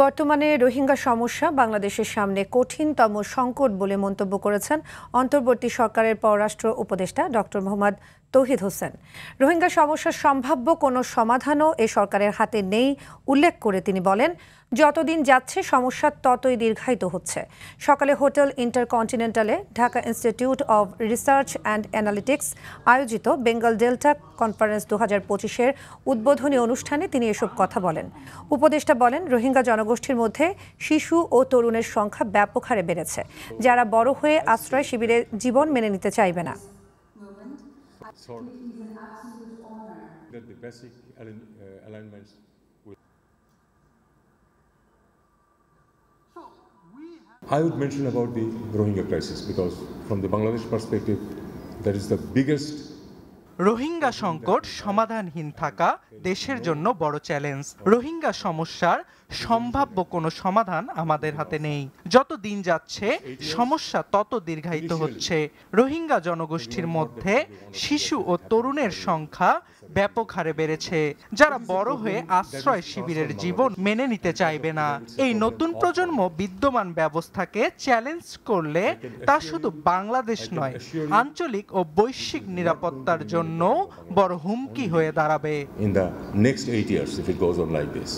বর্তমানে রোহিঙ্গা সমস্যা বাংলাদেশের সামনে কঠিনতম সংকট বলে মন্তব্য করেছেন অন্তর্বর্তী সরকারের পররাষ্ট্র উপদেষ্টা ডক্টর মোহাম্মদ তৌহিদ হোসেন। রোহিঙ্গা সমস্যার সম্ভাব্য কোনো সমাধানও এ সরকারের হাতে নেই উল্লেখ করে তিনি বলেন, যতদিন যাচ্ছে সমস্যা ততই দীর্ঘায়িত হচ্ছে। সকালে হোটেল ইন্টারকন্টিনেন্টালে Dhaka institute of research and analytics আয়োজিত বেঙ্গল ডেল্টা কনফারেন্স 2025-এর উদ্বোধনী অনুষ্ঠানে তিনি এসব কথা বলেন। উপদেষ্টা বলেন, রোহিঙ্গা জনগোষ্ঠীর মধ্যে শিশু ও তরুণের সংখ্যা ব্যাপক হারে বেড়েছে, যারা বড় হয়ে আশ্রয় শিবিরে জীবন মেনে নিতে চাইবে না। I would mention about the Rohingya crisis because from the Bangladesh perspective, that is the biggest. Rohingya সংকট সমাধানহীন থাকা দেশের জন্য বড় চ্যালেঞ্জ। রোহিঙ্গা সমস্যার সম্ভাব্য কোনো সমাধান আমাদের হাতে নেই। যত দিন যাচ্ছে সমস্যা তত দীর্ঘায়িত হচ্ছে। রোহিঙ্গা জনগোষ্ঠীর মধ্যে শিশু ও তরুণের সংখ্যা ব্যাপক হারে বেড়েছে, যারা বড় হয়ে আশ্রয় শিবিরের জীবন মেনে নিতে চাইবে না। এই নতুন প্রজন্ম বিদ্যমান ব্যবস্থাকে চ্যালেঞ্জ করলে তা শুধু বাংলাদেশ নয়, আঞ্চলিক ও বৈশ্বিক নিরাপত্তার জন্য বড় হুমকি হয়ে দাঁড়াবে। In the next 8 years, if it goes on like this.